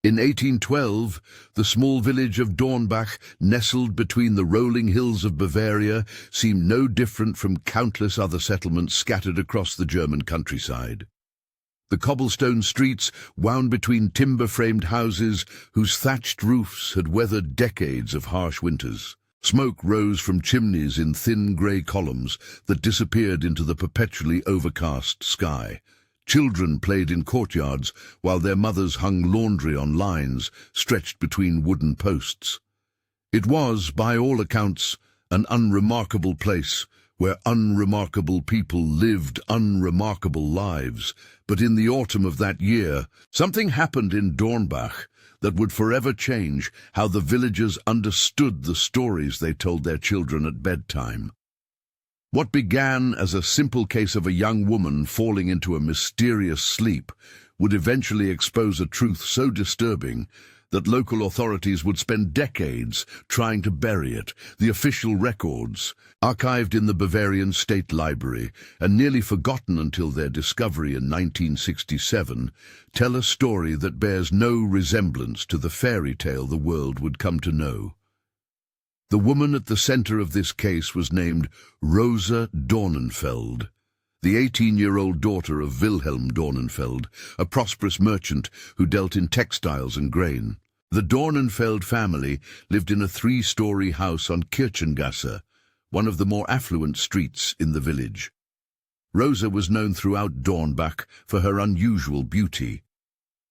In 1812, the small village of Dornbach, nestled between the rolling hills of Bavaria, seemed no different from countless other settlements scattered across the German countryside. The cobblestone streets wound between timber-framed houses whose thatched roofs had weathered decades of harsh winters. Smoke rose from chimneys in thin grey columns that disappeared into the perpetually overcast sky. Children played in courtyards while their mothers hung laundry on lines stretched between wooden posts. It was, by all accounts, an unremarkable place where unremarkable people lived unremarkable lives. But in the autumn of that year, something happened in Dornbach that would forever change how the villagers understood the stories they told their children at bedtime. What began as a simple case of a young woman falling into a mysterious sleep would eventually expose a truth so disturbing that local authorities would spend decades trying to bury it. The official records, archived in the Bavarian State Library and nearly forgotten until their discovery in 1967, tell a story that bears no resemblance to the fairy tale the world would come to know. The woman at the center of this case was named Rosa Dornenfeld, the 18-year-old daughter of Wilhelm Dornenfeld, a prosperous merchant who dealt in textiles and grain. The Dornenfeld family lived in a 3-story house on Kirchengasse, one of the more affluent streets in the village. Rosa was known throughout Dornbach for her unusual beauty.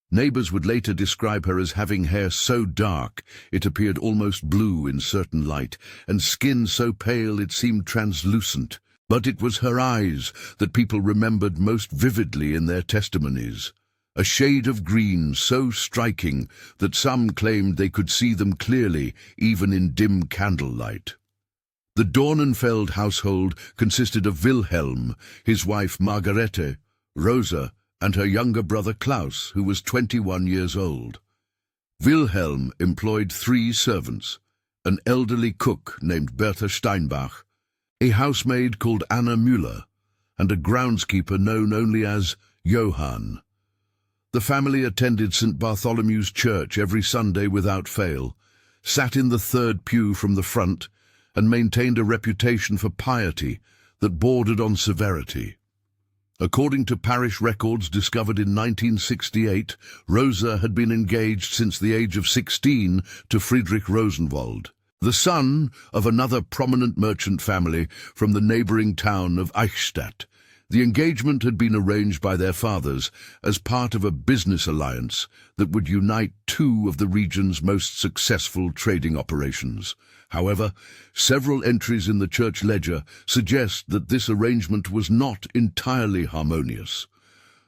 Neighbors would later describe her as having hair so dark it appeared almost blue in certain light, and skin so pale it seemed translucent. But it was her eyes that people remembered most vividly in their testimonies, a shade of green so striking that some claimed they could see them clearly even in dim candlelight. The Dornenfeld household consisted of Wilhelm, his wife Margarete, Rosa, and her younger brother Klaus, who was 21 years old. Wilhelm employed 3 servants, an elderly cook named Bertha Steinbach, a housemaid called Anna Müller, and a groundskeeper known only as Johann. The family attended St. Bartholomew's Church every Sunday without fail, sat in the 3rd pew from the front, and maintained a reputation for piety that bordered on severity. According to parish records discovered in 1968, Rosa had been engaged since the age of 16 to Friedrich Rosenwald, the son of another prominent merchant family from the neighboring town of Eichstätt. The engagement had been arranged by their fathers as part of a business alliance that would unite 2 of the region's most successful trading operations. However, several entries in the church ledger suggest that this arrangement was not entirely harmonious.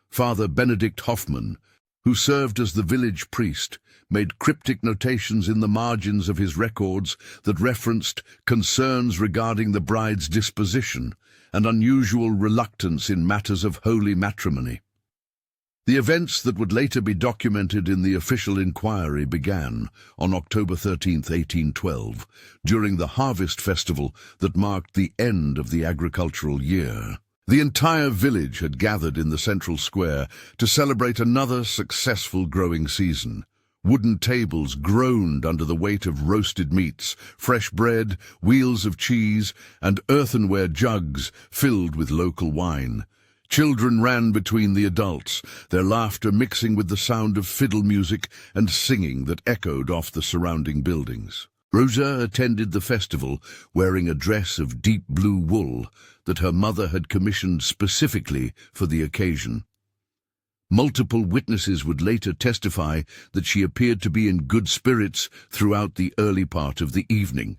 Father Benedict Hoffmann, who served as the village priest, made cryptic notations in the margins of his records that referenced concerns regarding the bride's disposition and unusual reluctance in matters of holy matrimony. The events that would later be documented in the official inquiry began on October 13, 1812, during the harvest festival that marked the end of the agricultural year. The entire village had gathered in the central square to celebrate another successful growing season. Wooden tables groaned under the weight of roasted meats, fresh bread, wheels of cheese, and earthenware jugs filled with local wine. Children ran between the adults, their laughter mixing with the sound of fiddle music and singing that echoed off the surrounding buildings. Rosa attended the festival wearing a dress of deep blue wool that her mother had commissioned specifically for the occasion. Multiple witnesses would later testify that she appeared to be in good spirits throughout the early part of the evening.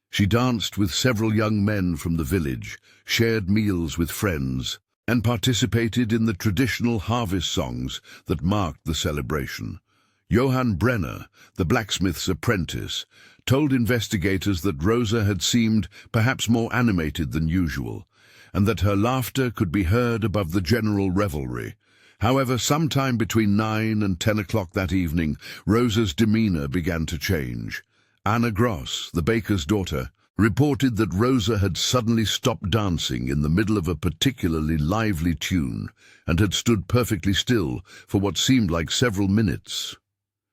She danced with several young men from the village, shared meals with friends, and participated in the traditional harvest songs that marked the celebration. Johann Brenner, the blacksmith's apprentice, told investigators that Rosa had seemed perhaps more animated than usual, and that her laughter could be heard above the general revelry. However, sometime between 9 and 10 o'clock that evening, Rosa's demeanor began to change. Anna Gross, the baker's daughter, reported that Rosa had suddenly stopped dancing in the middle of a particularly lively tune and had stood perfectly still for what seemed like several minutes.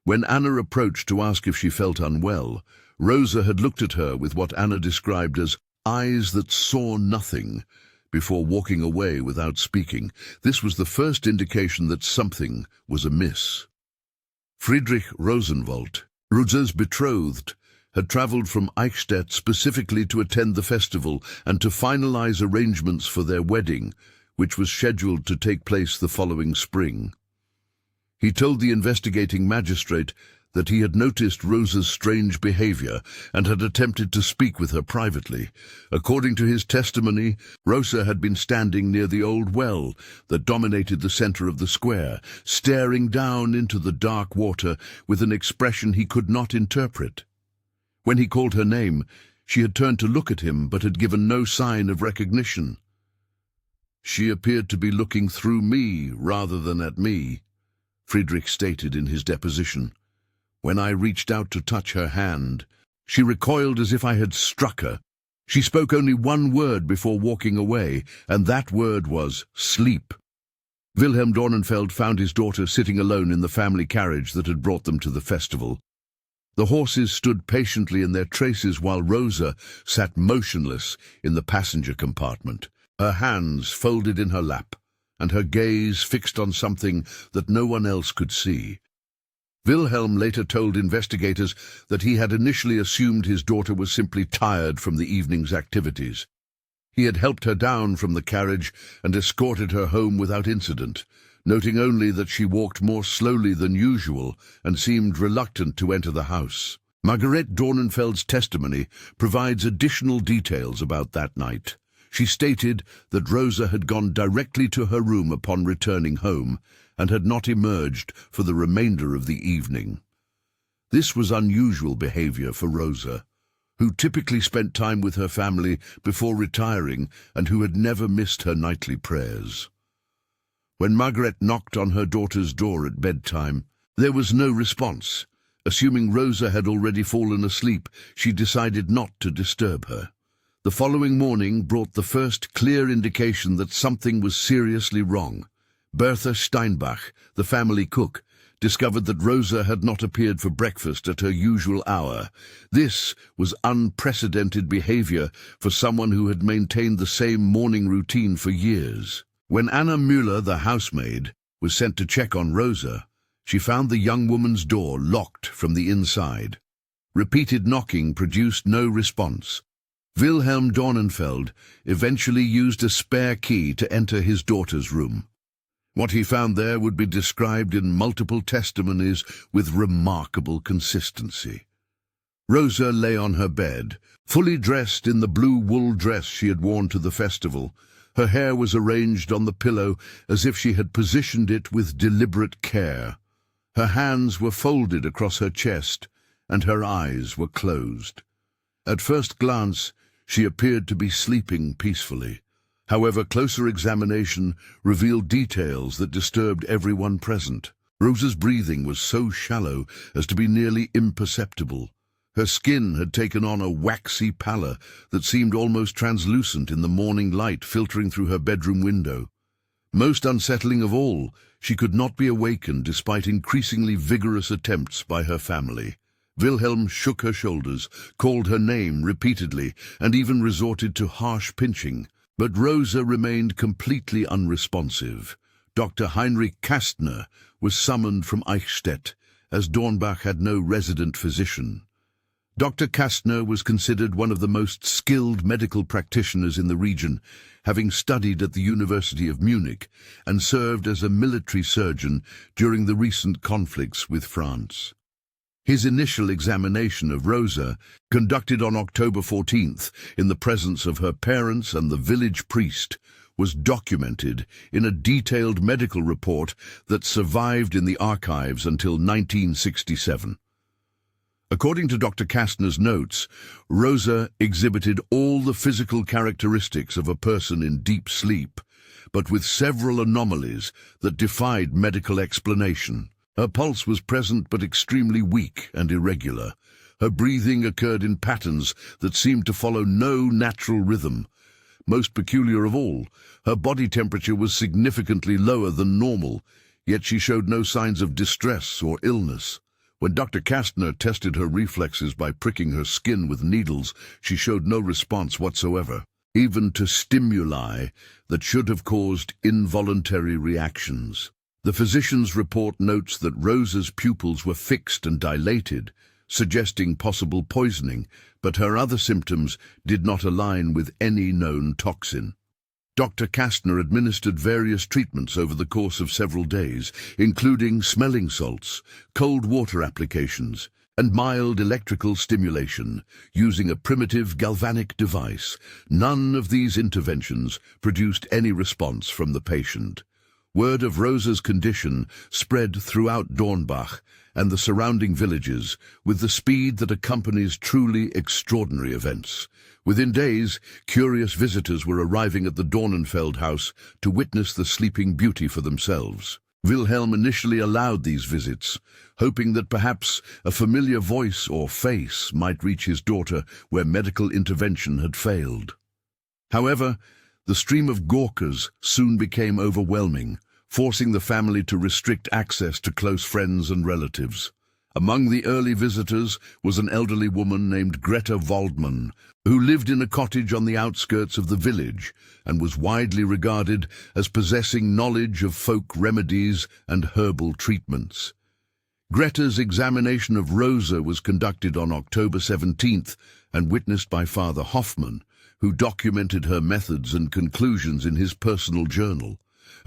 When Anna approached to ask if she felt unwell, Rosa had looked at her with what Anna described as eyes that saw nothing, before walking away without speaking. This was the first indication that something was amiss. Friedrich Rosenwald, Rosa's betrothed, had travelled from Eichstätt specifically to attend the festival and to finalize arrangements for their wedding, which was scheduled to take place the following spring. He told the investigating magistrate that he had noticed Rosa's strange behavior and had attempted to speak with her privately. According to his testimony, Rosa had been standing near the old well that dominated the center of the square, staring down into the dark water with an expression he could not interpret. When he called her name, she had turned to look at him but had given no sign of recognition. "She appeared to be looking through me rather than at me," Friedrich stated in his deposition. "When I reached out to touch her hand, she recoiled as if I had struck her. She spoke only one word before walking away, and that word was sleep." Wilhelm Dornenfeld found his daughter sitting alone in the family carriage that had brought them to the festival. The horses stood patiently in their traces while Rosa sat motionless in the passenger compartment, her hands folded in her lap, and her gaze fixed on something that no one else could see. Wilhelm later told investigators that he had initially assumed his daughter was simply tired from the evening's activities. He had helped her down from the carriage and escorted her home without incident, noting only that she walked more slowly than usual and seemed reluctant to enter the house. Margarete Dornenfeld's testimony provides additional details about that night. She stated that Rosa had gone directly to her room upon returning home and had not emerged for the remainder of the evening. This was unusual behavior for Rosa, who typically spent time with her family before retiring and who had never missed her nightly prayers. When Margaret knocked on her daughter's door at bedtime, there was no response. Assuming Rosa had already fallen asleep, she decided not to disturb her. The following morning brought the first clear indication that something was seriously wrong. Bertha Steinbach, the family cook, discovered that Rosa had not appeared for breakfast at her usual hour. This was unprecedented behavior for someone who had maintained the same morning routine for years. When Anna Müller, the housemaid, was sent to check on Rosa, she found the young woman's door locked from the inside. Repeated knocking produced no response. Wilhelm Dornenfeld eventually used a spare key to enter his daughter's room. What he found there would be described in multiple testimonies with remarkable consistency. Rosa lay on her bed, fully dressed in the blue wool dress she had worn to the festival. Her hair was arranged on the pillow as if she had positioned it with deliberate care. Her hands were folded across her chest, and her eyes were closed. At first glance, she appeared to be sleeping peacefully. However, closer examination revealed details that disturbed everyone present. Rosa's breathing was so shallow as to be nearly imperceptible. Her skin had taken on a waxy pallor that seemed almost translucent in the morning light filtering through her bedroom window. Most unsettling of all, she could not be awakened despite increasingly vigorous attempts by her family. Wilhelm shook her shoulders, called her name repeatedly, and even resorted to harsh pinching. But Rosa remained completely unresponsive. Dr. Heinrich Kastner was summoned from Eichstätt, as Dornbach had no resident physician. Dr. Kastner was considered one of the most skilled medical practitioners in the region, having studied at the University of Munich and served as a military surgeon during the recent conflicts with France. His initial examination of Rosa, conducted on October 14th in the presence of her parents and the village priest, was documented in a detailed medical report that survived in the archives until 1967. According to Dr. Kastner's notes, Rosa exhibited all the physical characteristics of a person in deep sleep, but with several anomalies that defied medical explanation. Her pulse was present but extremely weak and irregular. Her breathing occurred in patterns that seemed to follow no natural rhythm. Most peculiar of all, her body temperature was significantly lower than normal, yet she showed no signs of distress or illness. When Dr. Kastner tested her reflexes by pricking her skin with needles, she showed no response whatsoever, even to stimuli that should have caused involuntary reactions. The physician's report notes that Rosa's pupils were fixed and dilated, suggesting possible poisoning, but her other symptoms did not align with any known toxin. Dr. Kastner administered various treatments over the course of several days, including smelling salts, cold water applications, and mild electrical stimulation, using a primitive galvanic device. None of these interventions produced any response from the patient. Word of Rosa's condition spread throughout Dornbach and the surrounding villages with the speed that accompanies truly extraordinary events. Within days, curious visitors were arriving at the Dornenfeld house to witness the sleeping beauty for themselves. Wilhelm initially allowed these visits, hoping that perhaps a familiar voice or face might reach his daughter where medical intervention had failed. However, the stream of Gawkers soon became overwhelming, forcing the family to restrict access to close friends and relatives. Among the early visitors was an elderly woman named Greta Waldmann, who lived in a cottage on the outskirts of the village and was widely regarded as possessing knowledge of folk remedies and herbal treatments. Greta's examination of Rosa was conducted on October 17th and witnessed by Father Hoffmann, who documented her methods and conclusions in his personal journal.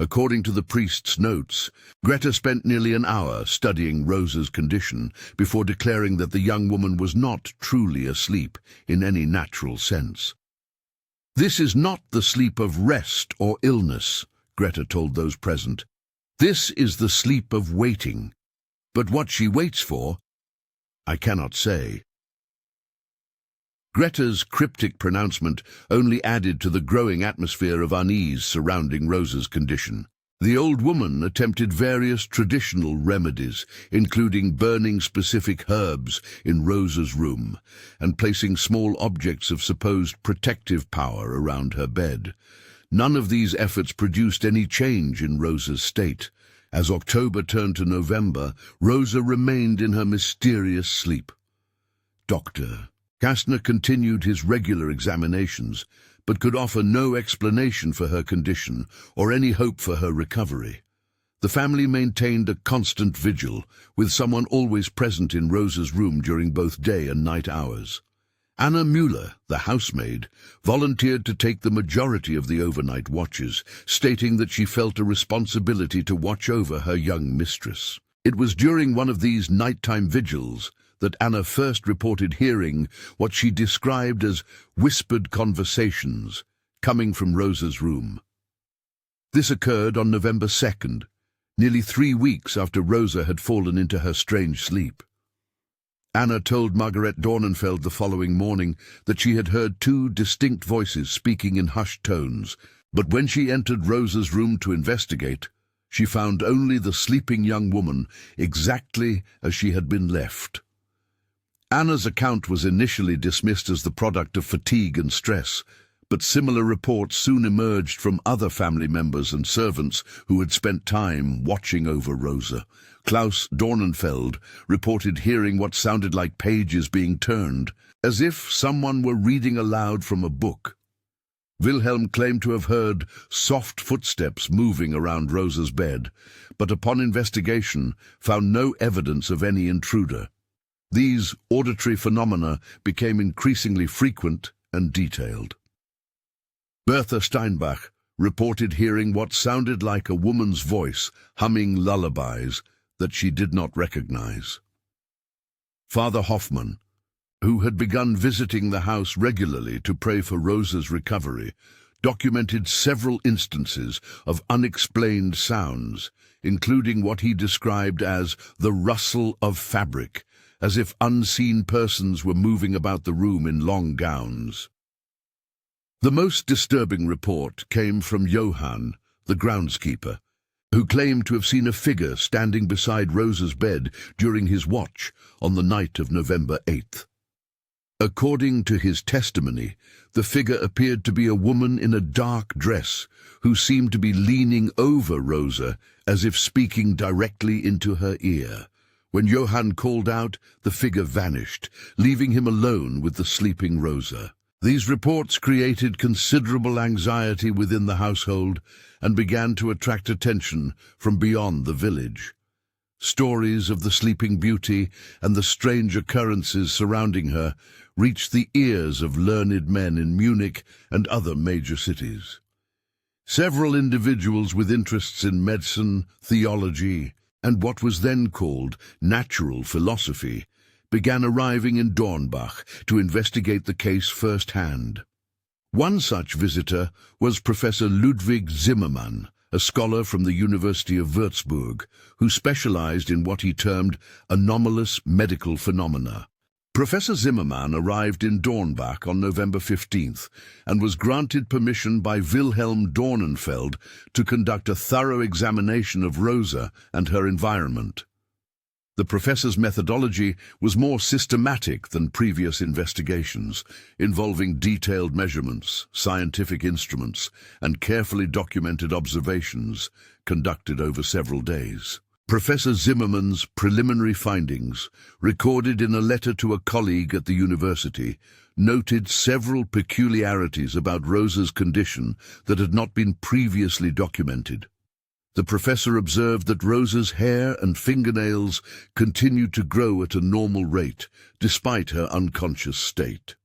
According to the priest's notes, Greta spent nearly an hour studying Rosa's condition before declaring that the young woman was not truly asleep in any natural sense. "This is not the sleep of rest or illness," Greta told those present. "This is the sleep of waiting. But what she waits for, I cannot say." Greta's cryptic pronouncement only added to the growing atmosphere of unease surrounding Rosa's condition. The old woman attempted various traditional remedies, including burning specific herbs in Rosa's room and placing small objects of supposed protective power around her bed. None of these efforts produced any change in Rosa's state. As October turned to November, Rosa remained in her mysterious sleep. Dr. Kastner continued his regular examinations, but could offer no explanation for her condition or any hope for her recovery. The family maintained a constant vigil, with someone always present in Rosa's room during both day and night hours. Anna Müller, the housemaid, volunteered to take the majority of the overnight watches, stating that she felt a responsibility to watch over her young mistress. It was during one of these nighttime vigils that Anna first reported hearing what she described as whispered conversations coming from Rosa's room. This occurred on November 2nd, nearly 3 weeks after Rosa had fallen into her strange sleep. Anna told Margaret Dornenfeld the following morning that she had heard 2 distinct voices speaking in hushed tones, but when she entered Rosa's room to investigate, she found only the sleeping young woman exactly as she had been left. Anna's account was initially dismissed as the product of fatigue and stress, but similar reports soon emerged from other family members and servants who had spent time watching over Rosa. Klaus Dornenfeld reported hearing what sounded like pages being turned, as if someone were reading aloud from a book. Wilhelm claimed to have heard soft footsteps moving around Rosa's bed, but upon investigation found no evidence of any intruder. These auditory phenomena became increasingly frequent and detailed. Bertha Steinbach reported hearing what sounded like a woman's voice humming lullabies that she did not recognize. Father Hoffmann, who had begun visiting the house regularly to pray for Rosa's recovery, documented several instances of unexplained sounds, including what he described as the rustle of fabric, as if unseen persons were moving about the room in long gowns. The most disturbing report came from Johann, the groundskeeper, who claimed to have seen a figure standing beside Rosa's bed during his watch on the night of November 8th. According to his testimony, the figure appeared to be a woman in a dark dress who seemed to be leaning over Rosa as if speaking directly into her ear. When Johann called out, the figure vanished, leaving him alone with the sleeping Rosa. These reports created considerable anxiety within the household and began to attract attention from beyond the village. Stories of the Sleeping Beauty and the strange occurrences surrounding her reached the ears of learned men in Munich and other major cities. Several individuals with interests in medicine, theology, and what was then called natural philosophy began arriving in Dornbach to investigate the case firsthand. One such visitor was Professor Ludwig Zimmermann, a scholar from the University of Würzburg, who specialized in what he termed anomalous medical phenomena. Professor Zimmermann arrived in Dornbach on November 15th and was granted permission by Wilhelm Dornenfeld to conduct a thorough examination of Rosa and her environment. The professor's methodology was more systematic than previous investigations, involving detailed measurements, scientific instruments, and carefully documented observations conducted over several days. Professor Zimmermann's preliminary findings, recorded in a letter to a colleague at the university, noted several peculiarities about Rosa's condition that had not been previously documented. The professor observed that Rosa's hair and fingernails continued to grow at a normal rate, despite her unconscious state.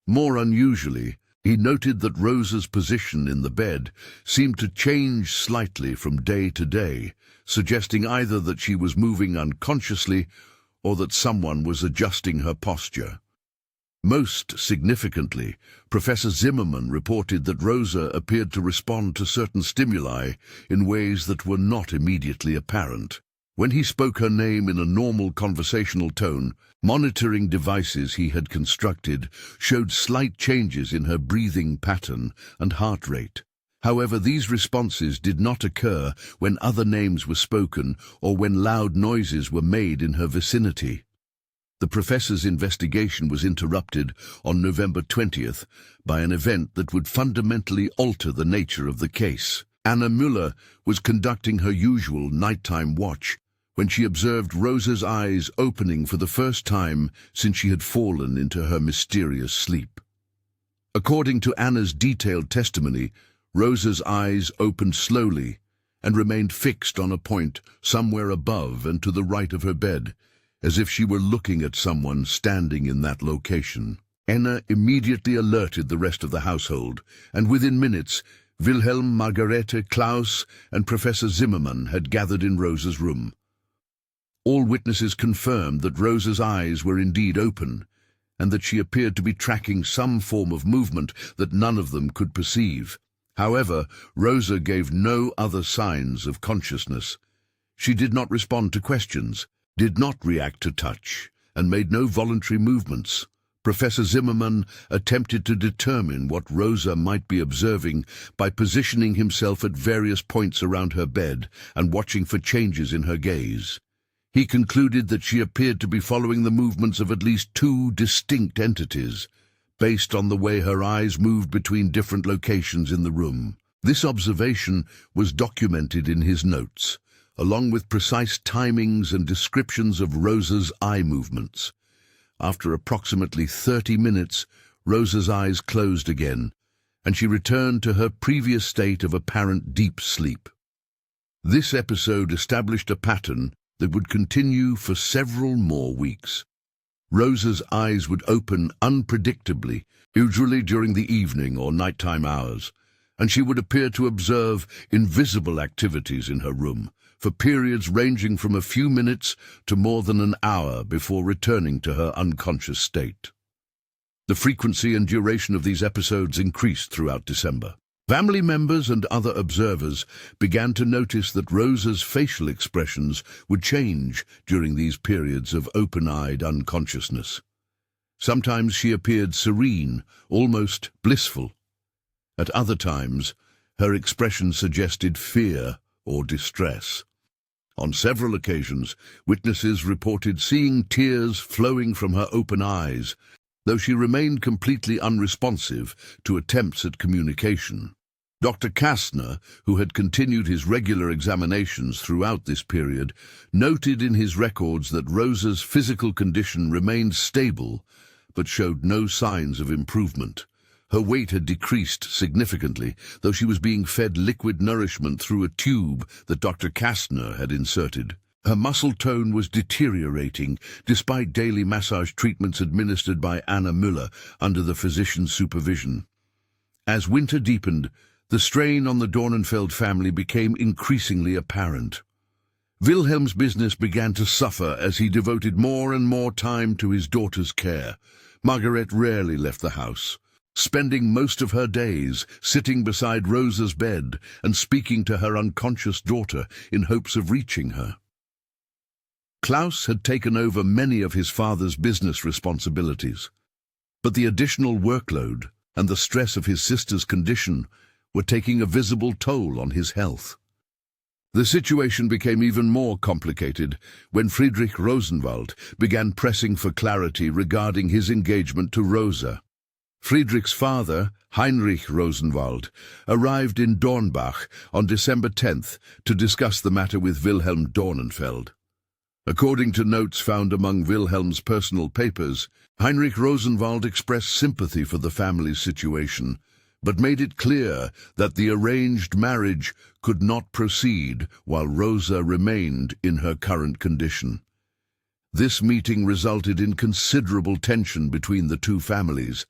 More unusually, he noted that Rosa's position in the bed seemed to change slightly from day to day, suggesting either that she was moving unconsciously or that someone was adjusting her posture. Most significantly, Professor Zimmermann reported that Rosa appeared to respond to certain stimuli in ways that were not immediately apparent. When he spoke her name in a normal conversational tone, monitoring devices he had constructed showed slight changes in her breathing pattern and heart rate. However, these responses did not occur when other names were spoken or when loud noises were made in her vicinity. The professor's investigation was interrupted on November 20th by an event that would fundamentally alter the nature of the case. Anna Müller was conducting her usual nighttime watch when she observed Rosa's eyes opening for the first time since she had fallen into her mysterious sleep. According to Anna's detailed testimony, Rosa's eyes opened slowly and remained fixed on a point somewhere above and to the right of her bed, as if she were looking at someone standing in that location. Anna immediately alerted the rest of the household, and within minutes, Wilhelm, Margarete, Klaus, and Professor Zimmermann had gathered in Rosa's room. All witnesses confirmed that Rosa's eyes were indeed open, and that she appeared to be tracking some form of movement that none of them could perceive. However, Rosa gave no other signs of consciousness. She did not respond to questions, did not react to touch, and made no voluntary movements. Professor Zimmermann attempted to determine what Rosa might be observing by positioning himself at various points around her bed and watching for changes in her gaze. He concluded that she appeared to be following the movements of at least two distinct entities, based on the way her eyes moved between different locations in the room. This observation was documented in his notes, along with precise timings and descriptions of Rosa's eye movements. After approximately 30 minutes, Rosa's eyes closed again, and she returned to her previous state of apparent deep sleep. This episode established a pattern that would continue for several more weeks. Rosa's eyes would open unpredictably, usually during the evening or nighttime hours, and she would appear to observe invisible activities in her room, for periods ranging from a few minutes to more than an hour before returning to her unconscious state. The frequency and duration of these episodes increased throughout December. Family members and other observers began to notice that Rosa's facial expressions would change during these periods of open-eyed unconsciousness. Sometimes she appeared serene, almost blissful. At other times, her expression suggested fear or distress. On several occasions, witnesses reported seeing tears flowing from her open eyes, though she remained completely unresponsive to attempts at communication. Dr. Kastner, who had continued his regular examinations throughout this period, noted in his records that Rosa's physical condition remained stable, but showed no signs of improvement. Her weight had decreased significantly, though she was being fed liquid nourishment through a tube that Dr. Kastner had inserted. Her muscle tone was deteriorating, despite daily massage treatments administered by Anna Müller under the physician's supervision. As winter deepened, the strain on the Dornenfeld family became increasingly apparent. Wilhelm's business began to suffer as he devoted more and more time to his daughter's care. Margaret rarely left the house, spending most of her days sitting beside Rosa's bed and speaking to her unconscious daughter in hopes of reaching her. Klaus had taken over many of his father's business responsibilities, but the additional workload and the stress of his sister's condition were taking a visible toll on his health. The situation became even more complicated when Friedrich Rosenwald began pressing for clarity regarding his engagement to Rosa. Friedrich's father, Heinrich Rosenwald, arrived in Dornbach on December 10th to discuss the matter with Wilhelm Dornenfeld. According to notes found among Wilhelm's personal papers, Heinrich Rosenwald expressed sympathy for the family's situation, but made it clear that the arranged marriage could not proceed while Rosa remained in her current condition. This meeting resulted in considerable tension between the two families,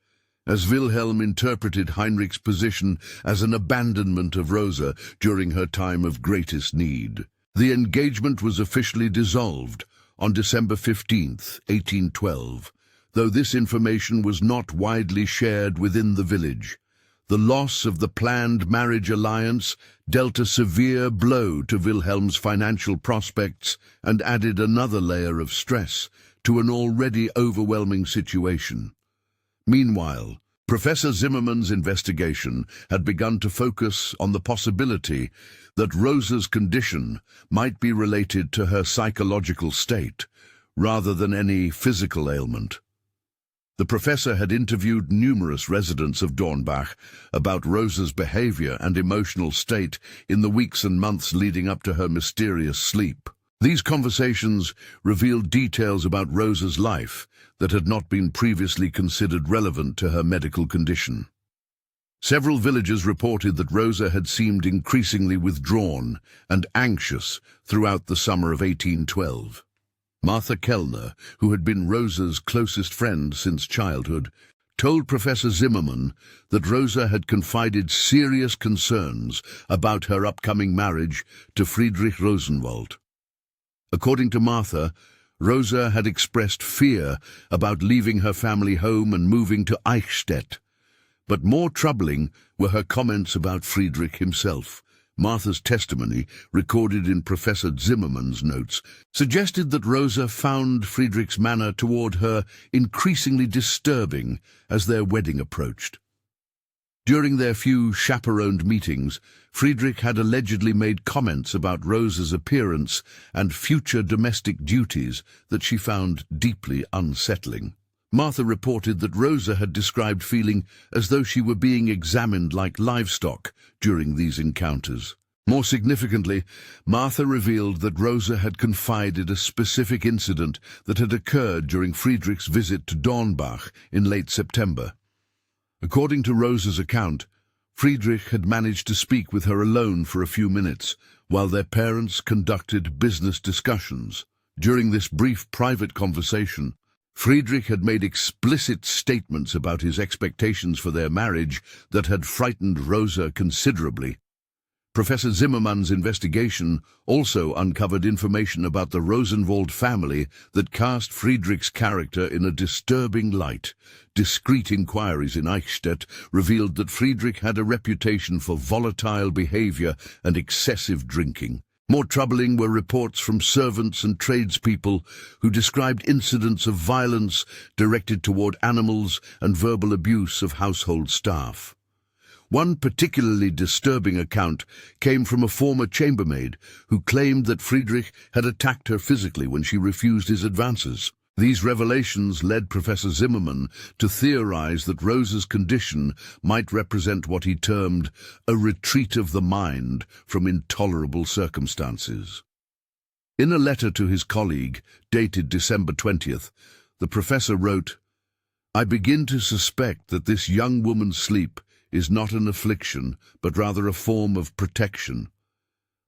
as Wilhelm interpreted Heinrich's position as an abandonment of Rosa during her time of greatest need. The engagement was officially dissolved on December 15, 1812, though this information was not widely shared within the village. The loss of the planned marriage alliance dealt a severe blow to Wilhelm's financial prospects and added another layer of stress to an already overwhelming situation. Meanwhile, Professor Zimmermann's investigation had begun to focus on the possibility that Rosa's condition might be related to her psychological state, rather than any physical ailment. The professor had interviewed numerous residents of Dornbach about Rosa's behavior and emotional state in the weeks and months leading up to her mysterious sleep. These conversations revealed details about Rosa's life that had not been previously considered relevant to her medical condition. Several villagers reported that Rosa had seemed increasingly withdrawn and anxious throughout the summer of 1812. Martha Kellner, who had been Rosa's closest friend since childhood, told Professor Zimmermann that Rosa had confided serious concerns about her upcoming marriage to Friedrich Rosenwald. According to Martha, Rosa had expressed fear about leaving her family home and moving to Eichstätt. But more troubling were her comments about Friedrich himself. Martha's testimony, recorded in Professor Zimmermann's notes, suggested that Rosa found Friedrich's manner toward her increasingly disturbing as their wedding approached. During their few chaperoned meetings, Friedrich had allegedly made comments about Rosa's appearance and future domestic duties that she found deeply unsettling. Martha reported that Rosa had described feeling as though she were being examined like livestock during these encounters. More significantly, Martha revealed that Rosa had confided a specific incident that had occurred during Friedrich's visit to Dornbach in late September. According to Rosa's account, Friedrich had managed to speak with her alone for a few minutes while their parents conducted business discussions. During this brief private conversation, Friedrich had made explicit statements about his expectations for their marriage that had frightened Rosa considerably. Professor Zimmermann's investigation also uncovered information about the Rosenwald family that cast Friedrich's character in a disturbing light. Discreet inquiries in Eichstätt revealed that Friedrich had a reputation for volatile behavior and excessive drinking. More troubling were reports from servants and tradespeople who described incidents of violence directed toward animals and verbal abuse of household staff. One particularly disturbing account came from a former chambermaid who claimed that Friedrich had attacked her physically when she refused his advances. These revelations led Professor Zimmermann to theorize that Rosa's condition might represent what he termed a retreat of the mind from intolerable circumstances. In a letter to his colleague, dated December 20th, the professor wrote, "I begin to suspect that this young woman's sleep is not an affliction, but rather a form of protection.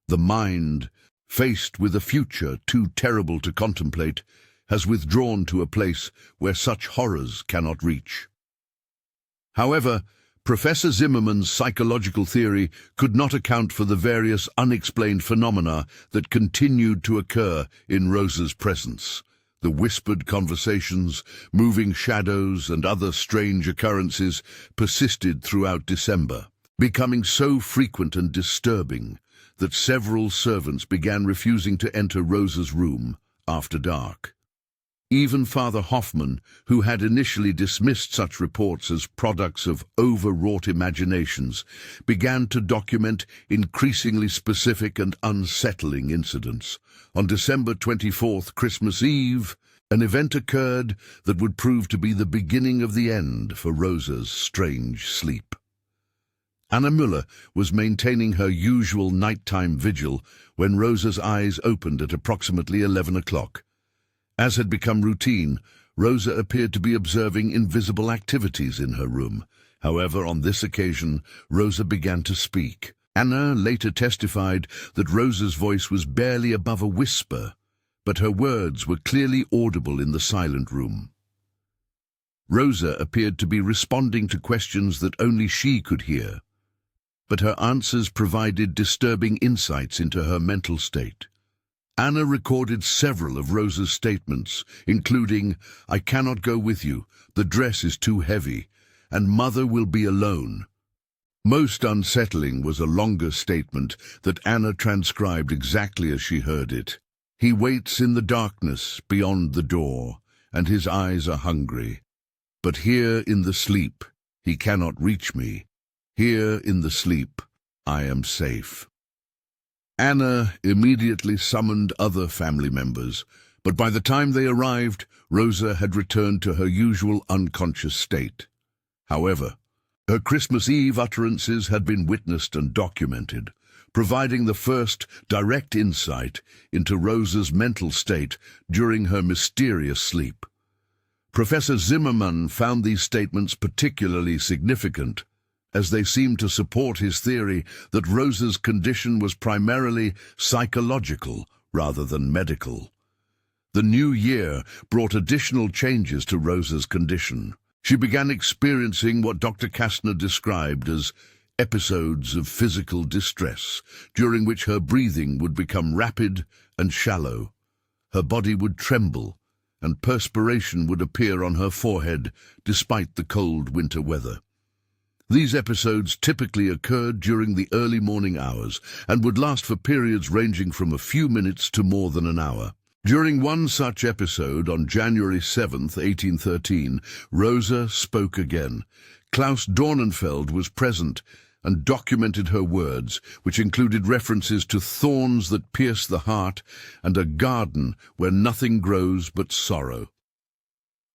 The mind, faced with a future too terrible to contemplate, has withdrawn to a place where such horrors cannot reach." However, Professor Zimmermann's psychological theory could not account for the various unexplained phenomena that continued to occur in Rosa's presence. The whispered conversations, moving shadows, and other strange occurrences persisted throughout December, becoming so frequent and disturbing that several servants began refusing to enter Rosa's room after dark. Even Father Hoffmann, who had initially dismissed such reports as products of overwrought imaginations, began to document increasingly specific and unsettling incidents. On December 24th, Christmas Eve, an event occurred that would prove to be the beginning of the end for Rosa's strange sleep. Anna Müller was maintaining her usual nighttime vigil when Rosa's eyes opened at approximately 11 o'clock. As had become routine, Rosa appeared to be observing invisible activities in her room. However, on this occasion, Rosa began to speak. Anna later testified that Rosa's voice was barely above a whisper, but her words were clearly audible in the silent room. Rosa appeared to be responding to questions that only she could hear, but her answers provided disturbing insights into her mental state. Anna recorded several of Rosa's statements, including, "I cannot go with you, the dress is too heavy, and Mother will be alone." Most unsettling was a longer statement that Anna transcribed exactly as she heard it. "He waits in the darkness beyond the door, and his eyes are hungry. But here in the sleep, he cannot reach me. Here in the sleep, I am safe." Anna immediately summoned other family members, but by the time they arrived, Rosa had returned to her usual unconscious state. However, her Christmas Eve utterances had been witnessed and documented, providing the first direct insight into Rosa's mental state during her mysterious sleep. Professor Zimmermann found these statements particularly significant, as they seemed to support his theory that Rosa's condition was primarily psychological rather than medical. The new year brought additional changes to Rosa's condition. She began experiencing what Dr. Kastner described as episodes of physical distress, during which her breathing would become rapid and shallow. Her body would tremble, and perspiration would appear on her forehead despite the cold winter weather. These episodes typically occurred during the early morning hours and would last for periods ranging from a few minutes to more than an hour. During one such episode on January 7th, 1813, Rosa spoke again. Klaus Dornenfeld was present and documented her words, which included references to thorns that pierce the heart and a garden where nothing grows but sorrow.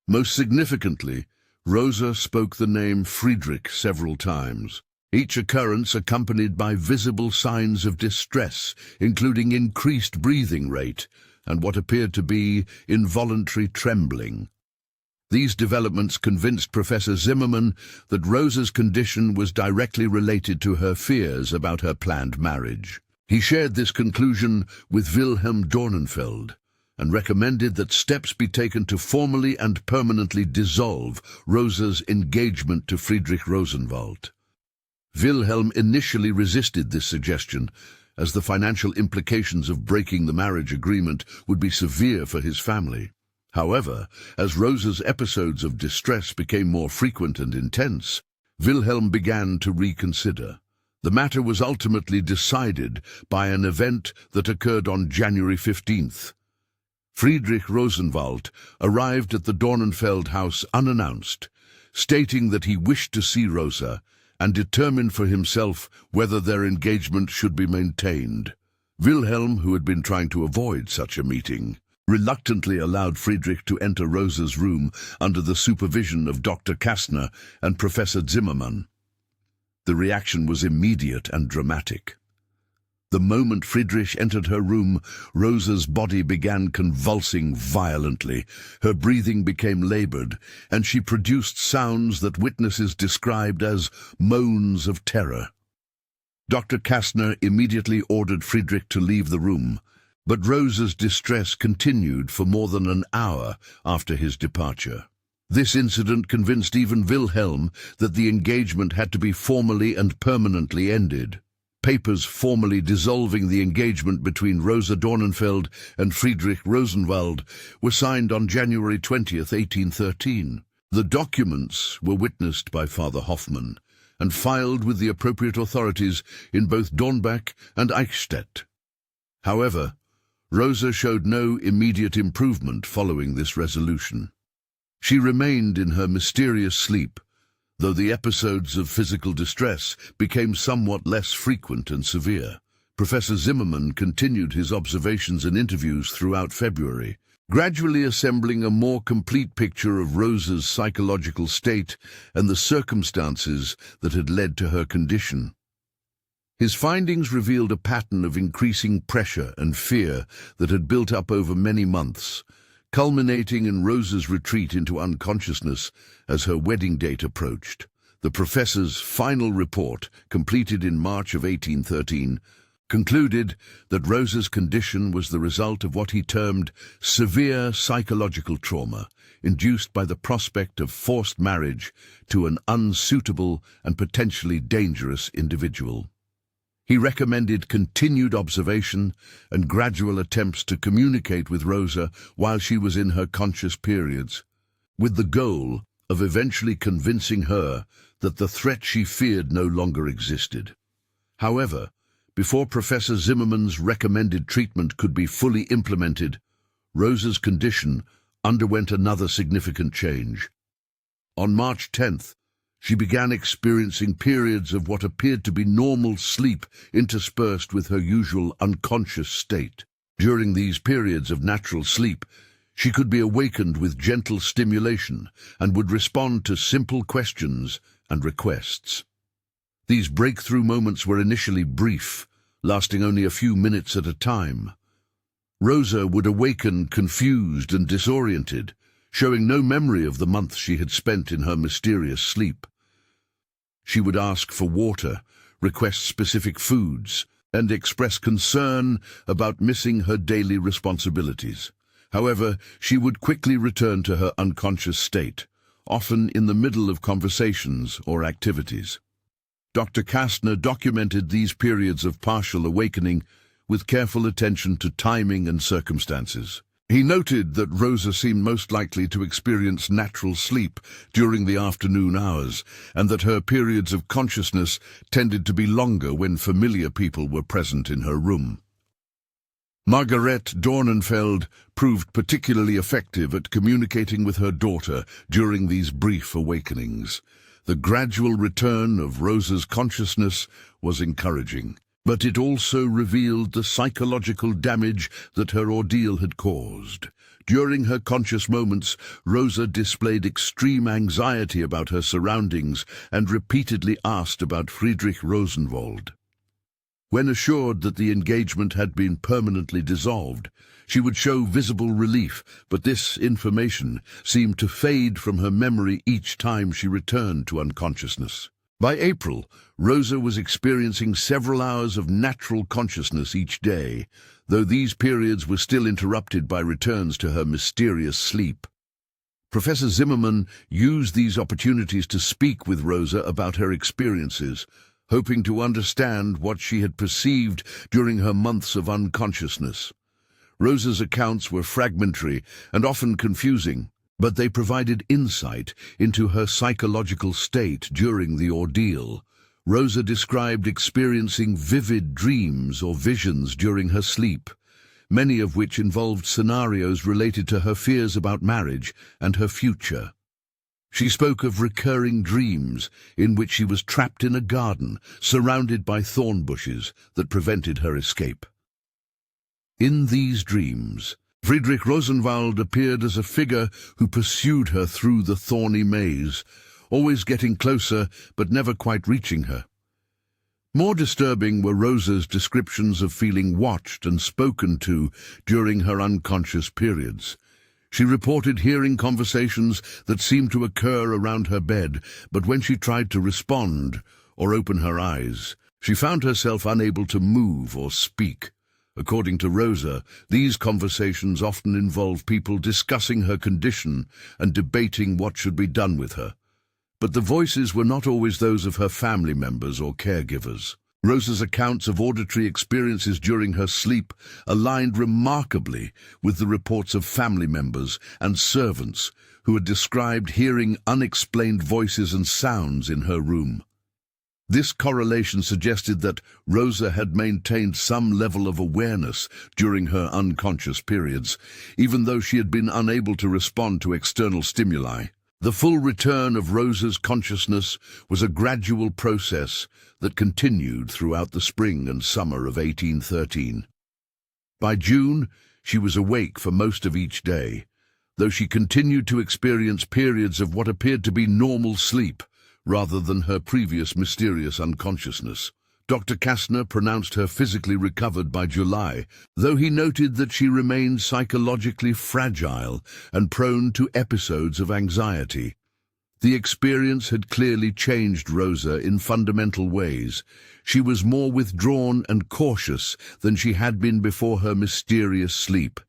Most significantly, Rosa spoke the name Friedrich several times, each occurrence accompanied by visible signs of distress, including increased breathing rate and what appeared to be involuntary trembling. These developments convinced Professor Zimmermann that Rosa's condition was directly related to her fears about her planned marriage. He shared this conclusion with Wilhelm Dornenfeld, and recommended that steps be taken to formally and permanently dissolve Rosa's engagement to Friedrich Rosenwald. Wilhelm initially resisted this suggestion, as the financial implications of breaking the marriage agreement would be severe for his family. However, as Rosa's episodes of distress became more frequent and intense, Wilhelm began to reconsider. The matter was ultimately decided by an event that occurred on January 15th. Friedrich Rosenwald arrived at the Dornenfeld house unannounced, stating that he wished to see Rosa and determine for himself whether their engagement should be maintained. Wilhelm, who had been trying to avoid such a meeting, reluctantly allowed Friedrich to enter Rosa's room under the supervision of Dr. Kastner and Professor Zimmermann. The reaction was immediate and dramatic. The moment Friedrich entered her room, Rosa's body began convulsing violently. Her breathing became labored, and she produced sounds that witnesses described as moans of terror. Dr. Kastner immediately ordered Friedrich to leave the room, but Rosa's distress continued for more than an hour after his departure. This incident convinced even Wilhelm that the engagement had to be formally and permanently ended. Papers formally dissolving the engagement between Rosa Dornenfeld and Friedrich Rosenwald were signed on January 20th, 1813. The documents were witnessed by Father Hoffmann and filed with the appropriate authorities in both Dornbach and Eichstätt. However, Rosa showed no immediate improvement following this resolution. She remained in her mysterious sleep, though the episodes of physical distress became somewhat less frequent and severe. Professor Zimmermann continued his observations and interviews throughout February, gradually assembling a more complete picture of Rosa's psychological state and the circumstances that had led to her condition. His findings revealed a pattern of increasing pressure and fear that had built up over many months, culminating in Rosa's retreat into unconsciousness as her wedding date approached. The professor's final report, completed in March of 1813, concluded that Rosa's condition was the result of what he termed severe psychological trauma, induced by the prospect of forced marriage to an unsuitable and potentially dangerous individual. He recommended continued observation and gradual attempts to communicate with Rosa while she was in her conscious periods, with the goal of eventually convincing her that the threat she feared no longer existed. However, before Professor Zimmermann's recommended treatment could be fully implemented, Rosa's condition underwent another significant change. On March 10th, she began experiencing periods of what appeared to be normal sleep interspersed with her usual unconscious state. During these periods of natural sleep, she could be awakened with gentle stimulation and would respond to simple questions and requests. These breakthrough moments were initially brief, lasting only a few minutes at a time. Rosa would awaken confused and disoriented, showing no memory of the months she had spent in her mysterious sleep. She would ask for water, request specific foods, and express concern about missing her daily responsibilities. However, she would quickly return to her unconscious state, often in the middle of conversations or activities. Dr. Kastner documented these periods of partial awakening with careful attention to timing and circumstances. He noted that Rosa seemed most likely to experience natural sleep during the afternoon hours, and that her periods of consciousness tended to be longer when familiar people were present in her room. Margarete Dornenfeld proved particularly effective at communicating with her daughter during these brief awakenings. The gradual return of Rosa's consciousness was encouraging, but it also revealed the psychological damage that her ordeal had caused. During her conscious moments, Rosa displayed extreme anxiety about her surroundings and repeatedly asked about Friedrich Rosenwald. When assured that the engagement had been permanently dissolved, she would show visible relief, but this information seemed to fade from her memory each time she returned to unconsciousness. By April, Rosa was experiencing several hours of natural consciousness each day, though these periods were still interrupted by returns to her mysterious sleep. Professor Zimmermann used these opportunities to speak with Rosa about her experiences, hoping to understand what she had perceived during her months of unconsciousness. Rosa's accounts were fragmentary and often confusing, but they provided insight into her psychological state during the ordeal. Rosa described experiencing vivid dreams or visions during her sleep, many of which involved scenarios related to her fears about marriage and her future. She spoke of recurring dreams in which she was trapped in a garden, surrounded by thorn bushes that prevented her escape. In these dreams, Friedrich Rosenwald appeared as a figure who pursued her through the thorny maze, always getting closer but never quite reaching her. More disturbing were Rosa's descriptions of feeling watched and spoken to during her unconscious periods. She reported hearing conversations that seemed to occur around her bed, but when she tried to respond or open her eyes, she found herself unable to move or speak. According to Rosa, these conversations often involve people discussing her condition and debating what should be done with her. But the voices were not always those of her family members or caregivers. Rosa's accounts of auditory experiences during her sleep aligned remarkably with the reports of family members and servants who had described hearing unexplained voices and sounds in her room. This correlation suggested that Rosa had maintained some level of awareness during her unconscious periods, even though she had been unable to respond to external stimuli. The full return of Rosa's consciousness was a gradual process that continued throughout the spring and summer of 1813. By June, she was awake for most of each day, though she continued to experience periods of what appeared to be normal sleep, rather than her previous mysterious unconsciousness. Dr. Kastner pronounced her physically recovered by July, though he noted that she remained psychologically fragile and prone to episodes of anxiety. The experience had clearly changed Rosa in fundamental ways. She was more withdrawn and cautious than she had been before her mysterious sleep,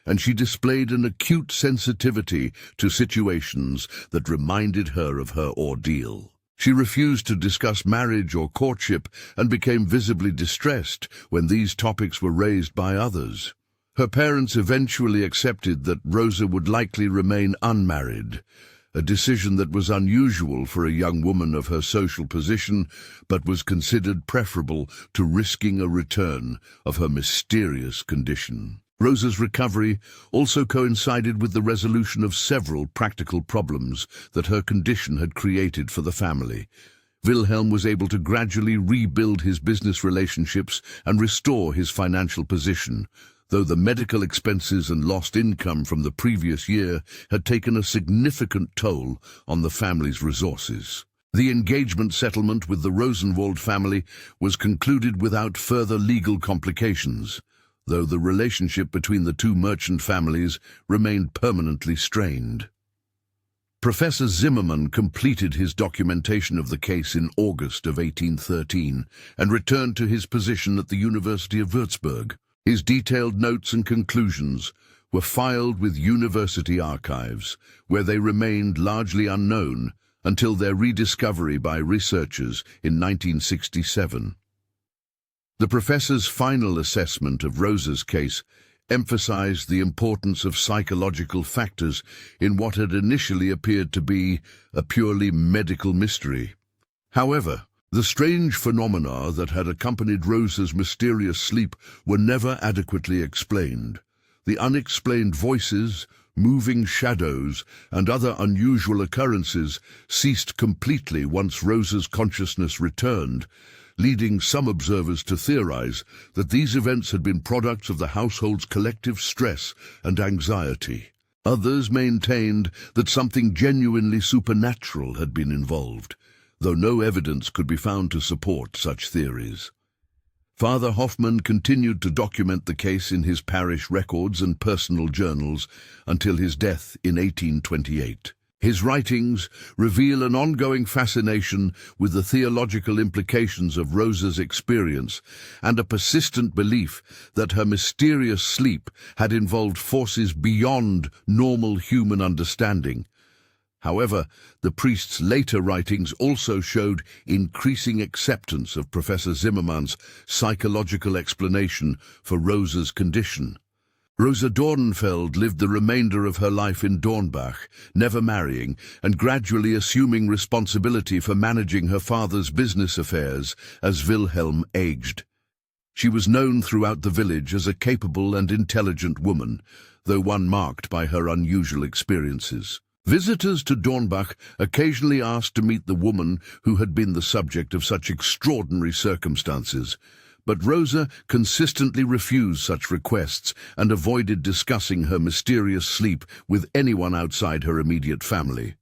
and she displayed an acute sensitivity to situations that reminded her of her ordeal. She refused to discuss marriage or courtship and became visibly distressed when these topics were raised by others. Her parents eventually accepted that Rosa would likely remain unmarried, a decision that was unusual for a young woman of her social position, but was considered preferable to risking a return of her mysterious condition. Rosa's recovery also coincided with the resolution of several practical problems that her condition had created for the family. Wilhelm was able to gradually rebuild his business relationships and restore his financial position, though the medical expenses and lost income from the previous year had taken a significant toll on the family's resources. The engagement settlement with the Rosenwald family was concluded without further legal complications, though the relationship between the two merchant families remained permanently strained. Professor Zimmermann completed his documentation of the case in August of 1813 and returned to his position at the University of Würzburg. His detailed notes and conclusions were filed with university archives, where they remained largely unknown until their rediscovery by researchers in 1967. The professor's final assessment of Rosa's case emphasized the importance of psychological factors in what had initially appeared to be a purely medical mystery. However, the strange phenomena that had accompanied Rosa's mysterious sleep were never adequately explained. The unexplained voices, moving shadows, and other unusual occurrences ceased completely once Rosa's consciousness returned, leading some observers to theorize that these events had been products of the household's collective stress and anxiety. Others maintained that something genuinely supernatural had been involved, though no evidence could be found to support such theories. Father Hoffmann continued to document the case in his parish records and personal journals until his death in 1828. His writings reveal an ongoing fascination with the theological implications of Rosa's experience and a persistent belief that her mysterious sleep had involved forces beyond normal human understanding. However, the priest's later writings also showed increasing acceptance of Professor Zimmermann's psychological explanation for Rosa's condition. Rosa Dornfeld lived the remainder of her life in Dornbach, never marrying and gradually assuming responsibility for managing her father's business affairs as Wilhelm aged. She was known throughout the village as a capable and intelligent woman, though one marked by her unusual experiences. Visitors to Dornbach occasionally asked to meet the woman who had been the subject of such extraordinary circumstances, But Rosa consistently refused such requests and avoided discussing her mysterious sleep with anyone outside her immediate family.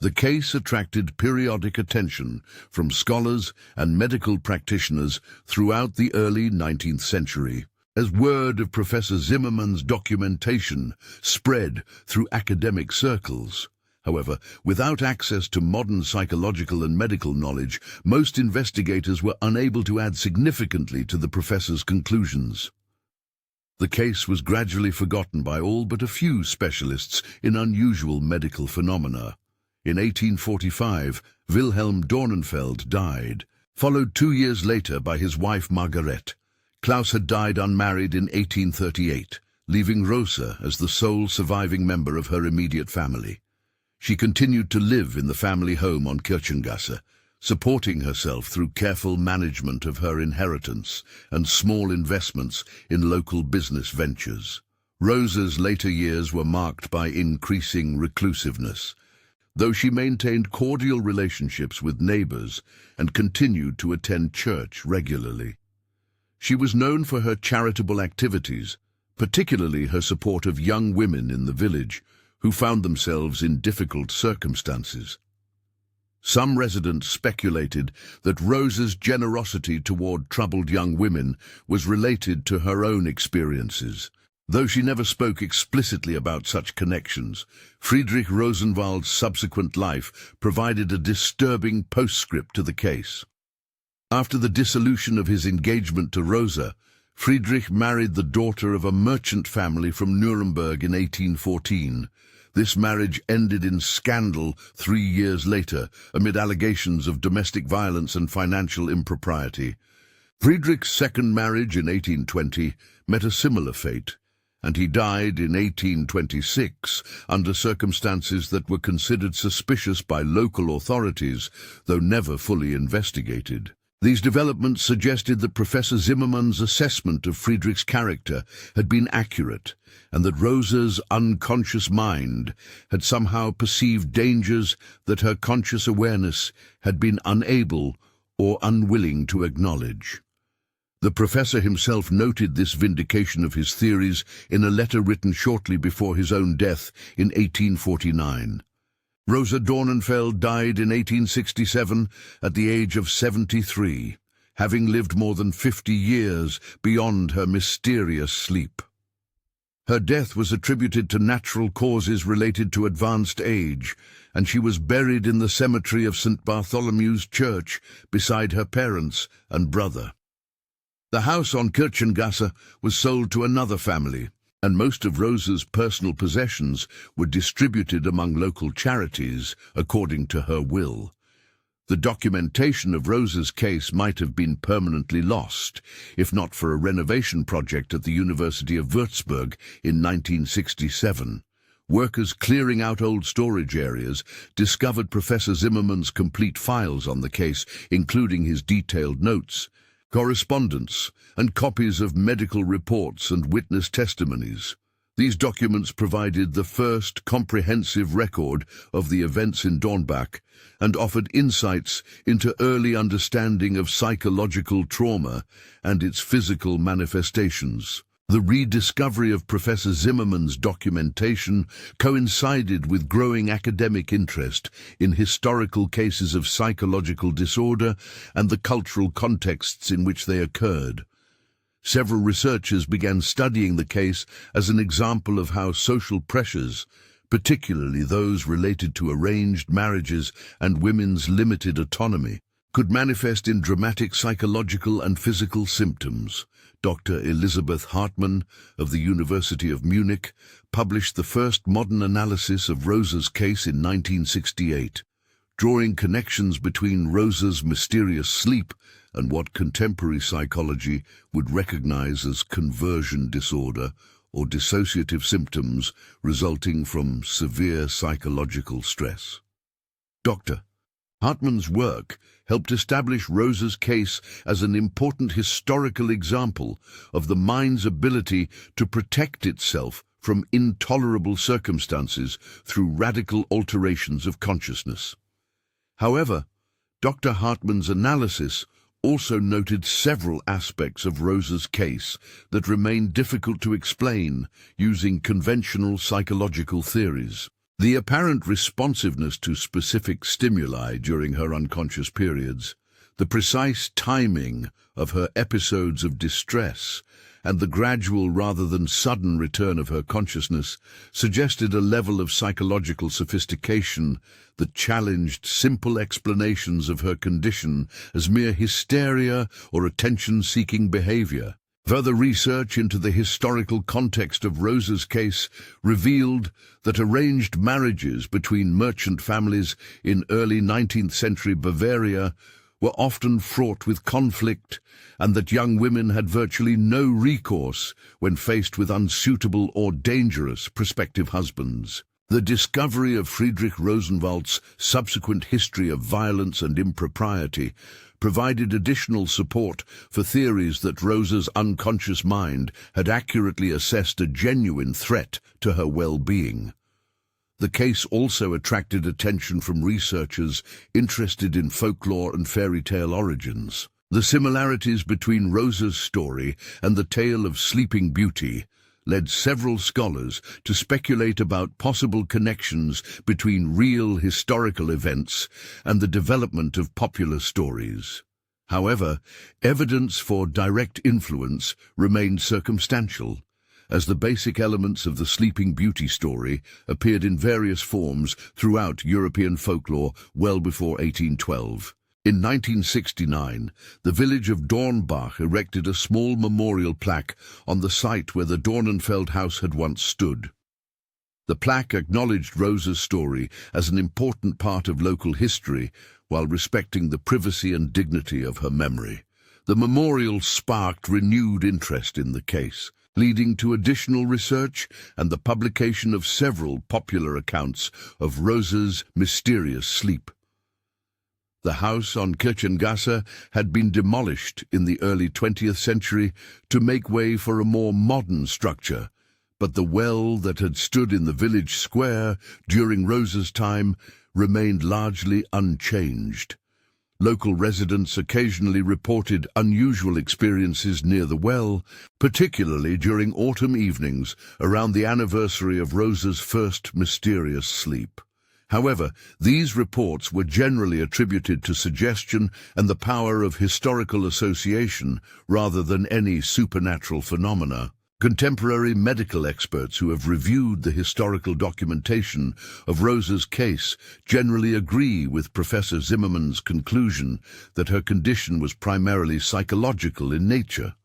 The case attracted periodic attention from scholars and medical practitioners throughout the early 19th century, as word of Professor Zimmermann's documentation spread through academic circles. However, without access to modern psychological and medical knowledge, most investigators were unable to add significantly to the professor's conclusions. The case was gradually forgotten by all but a few specialists in unusual medical phenomena. In 1845, Wilhelm Dornenfeld died, followed 2 years later by his wife Margarete. Klaus had died unmarried in 1838, leaving Rosa as the sole surviving member of her immediate family. She continued to live in the family home on Kirchengasse, supporting herself through careful management of her inheritance and small investments in local business ventures. Rosa's later years were marked by increasing reclusiveness, though she maintained cordial relationships with neighbors and continued to attend church regularly. She was known for her charitable activities, particularly her support of young women in the village who found themselves in difficult circumstances. Some residents speculated that Rosa's generosity toward troubled young women was related to her own experiences. Though she never spoke explicitly about such connections, Friedrich Rosenwald's subsequent life provided a disturbing postscript to the case. After the dissolution of his engagement to Rosa, Friedrich married the daughter of a merchant family from Nuremberg in 1814. This marriage ended in scandal 3 years later, amid allegations of domestic violence and financial impropriety. Friedrich's second marriage in 1820 met a similar fate, and he died in 1826 under circumstances that were considered suspicious by local authorities, though never fully investigated. These developments suggested that Professor Zimmermann's assessment of Friedrich's character had been accurate, and that Rosa's unconscious mind had somehow perceived dangers that her conscious awareness had been unable or unwilling to acknowledge. The professor himself noted this vindication of his theories in a letter written shortly before his own death in 1849. Rosa Dornenfeld died in 1867 at the age of 73, having lived more than 50 years beyond her mysterious sleep. Her death was attributed to natural causes related to advanced age, and she was buried in the cemetery of St. Bartholomew's Church beside her parents and brother. The house on Kirchengasse was sold to another family, and most of Rosa's personal possessions were distributed among local charities according to her will. The documentation of Rosa's case might have been permanently lost, if not for a renovation project at the University of Würzburg in 1967. Workers clearing out old storage areas discovered Professor Zimmermann's complete files on the case, including his detailed notes, correspondence, and copies of medical reports and witness testimonies. These documents provided the first comprehensive record of the events in Dornbach and offered insights into early understanding of psychological trauma and its physical manifestations. The rediscovery of Professor Zimmermann's documentation coincided with growing academic interest in historical cases of psychological disorder and the cultural contexts in which they occurred. Several researchers began studying the case as an example of how social pressures, particularly those related to arranged marriages and women's limited autonomy, could manifest in dramatic psychological and physical symptoms. Dr. Elisabeth Hartmann of the University of Munich published the first modern analysis of Rosa's case in 1968, drawing connections between Rosa's mysterious sleep and what contemporary psychology would recognize as conversion disorder or dissociative symptoms resulting from severe psychological stress. Dr. Hartmann's work helped establish Rosa's case as an important historical example of the mind's ability to protect itself from intolerable circumstances through radical alterations of consciousness. However, Dr. Hartmann's analysis also noted several aspects of Rosa's case that remain difficult to explain using conventional psychological theories. The apparent responsiveness to specific stimuli during her unconscious periods, the precise timing of her episodes of distress, and the gradual rather than sudden return of her consciousness suggested a level of psychological sophistication that challenged simple explanations of her condition as mere hysteria or attention-seeking behavior. Further research into the historical context of Rosa's case revealed that arranged marriages between merchant families in early 19th century Bavaria were often fraught with conflict, and that young women had virtually no recourse when faced with unsuitable or dangerous prospective husbands. The discovery of Friedrich Rosenwald's subsequent history of violence and impropriety provided additional support for theories that Rosa's unconscious mind had accurately assessed a genuine threat to her well-being. The case also attracted attention from researchers interested in folklore and fairy tale origins. The similarities between Rosa's story and the tale of Sleeping Beauty led several scholars to speculate about possible connections between real historical events and the development of popular stories. However, evidence for direct influence remained circumstantial, as the basic elements of the Sleeping Beauty story appeared in various forms throughout European folklore well before 1812. In 1969, the village of Dornbach erected a small memorial plaque on the site where the Dornenfeld house had once stood. The plaque acknowledged Rosa's story as an important part of local history while respecting the privacy and dignity of her memory. The memorial sparked renewed interest in the case, leading to additional research and the publication of several popular accounts of Rosa's mysterious sleep. The house on Kirchengasse had been demolished in the early 20th century to make way for a more modern structure, but the well that had stood in the village square during Rosa's time remained largely unchanged. Local residents occasionally reported unusual experiences near the well, particularly during autumn evenings around the anniversary of Rosa's first mysterious sleep. However, these reports were generally attributed to suggestion and the power of historical association rather than any supernatural phenomena. Contemporary medical experts who have reviewed the historical documentation of Rosa's case generally agree with Professor Zimmermann's conclusion that her condition was primarily psychological in nature.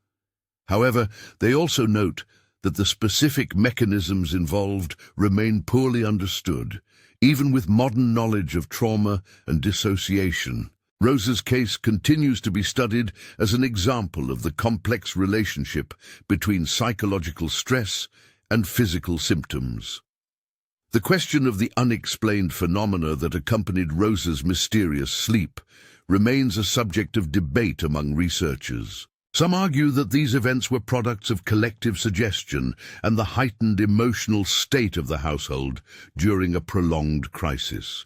However, they also note that the specific mechanisms involved remain poorly understood, even with modern knowledge of trauma and dissociation. Rosa's case continues to be studied as an example of the complex relationship between psychological stress and physical symptoms. The question of the unexplained phenomena that accompanied Rosa's mysterious sleep remains a subject of debate among researchers. Some argue that these events were products of collective suggestion and the heightened emotional state of the household during a prolonged crisis.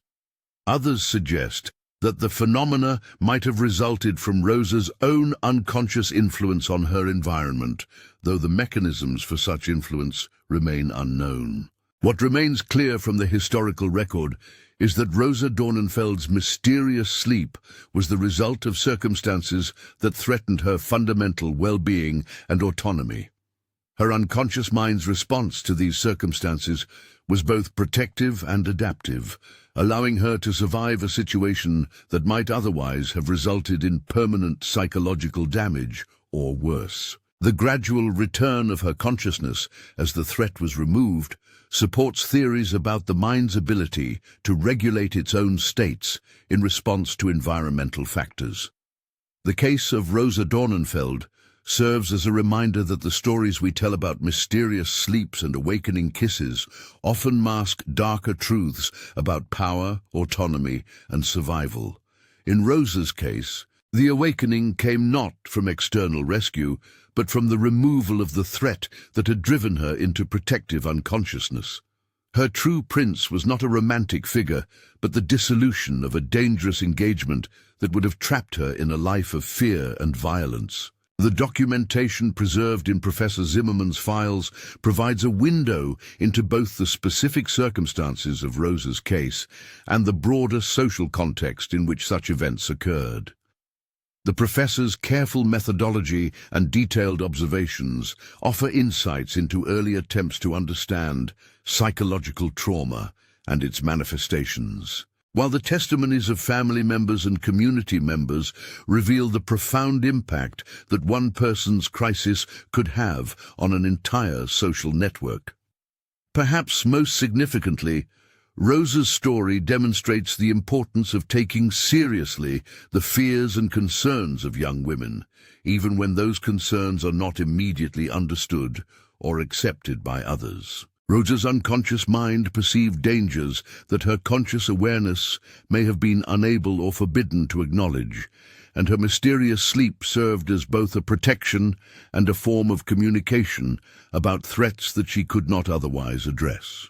Others suggest that the phenomena might have resulted from Rosa's own unconscious influence on her environment, though the mechanisms for such influence remain unknown. What remains clear from the historical record is that Rosa Dornenfeld's mysterious sleep was the result of circumstances that threatened her fundamental well-being and autonomy. Her unconscious mind's response to these circumstances was both protective and adaptive, allowing her to survive a situation that might otherwise have resulted in permanent psychological damage or worse. The gradual return of her consciousness as the threat was removed supports theories about the mind's ability to regulate its own states in response to environmental factors. The case of Rosa Dornenfeld serves as a reminder that the stories we tell about mysterious sleeps and awakening kisses often mask darker truths about power, autonomy, and survival. In Rosa's case, the awakening came not from external rescue, but from the removal of the threat that had driven her into protective unconsciousness. Her true prince was not a romantic figure, but the dissolution of a dangerous engagement that would have trapped her in a life of fear and violence. The documentation preserved in Professor Zimmerman's files provides a window into both the specific circumstances of Rosa's case and the broader social context in which such events occurred. The professor's careful methodology and detailed observations offer insights into early attempts to understand psychological trauma and its manifestations, while the testimonies of family members and community members reveal the profound impact that one person's crisis could have on an entire social network. Perhaps most significantly, Rosa's story demonstrates the importance of taking seriously the fears and concerns of young women, even when those concerns are not immediately understood or accepted by others. Rosa's unconscious mind perceived dangers that her conscious awareness may have been unable or forbidden to acknowledge, and her mysterious sleep served as both a protection and a form of communication about threats that she could not otherwise address.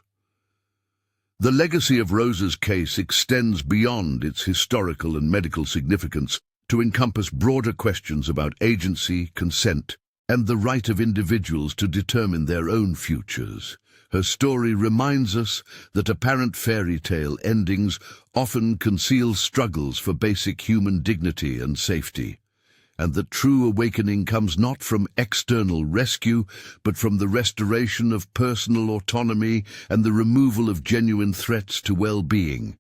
The legacy of Rosa's case extends beyond its historical and medical significance to encompass broader questions about agency, consent, and the right of individuals to determine their own futures. Her story reminds us that apparent fairy tale endings often conceal struggles for basic human dignity and safety, and that true awakening comes not from external rescue, but from the restoration of personal autonomy and the removal of genuine threats to well-being.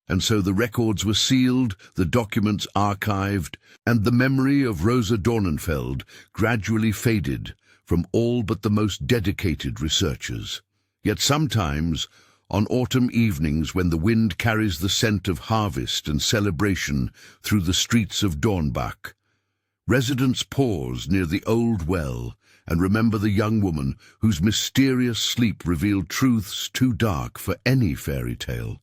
And so the records were sealed, the documents archived, and the memory of Rosa Dornenfeld gradually faded from all but the most dedicated researchers. Yet sometimes, on autumn evenings when the wind carries the scent of harvest and celebration through the streets of Dornbach, residents pause near the old well and remember the young woman whose mysterious sleep revealed truths too dark for any fairy tale.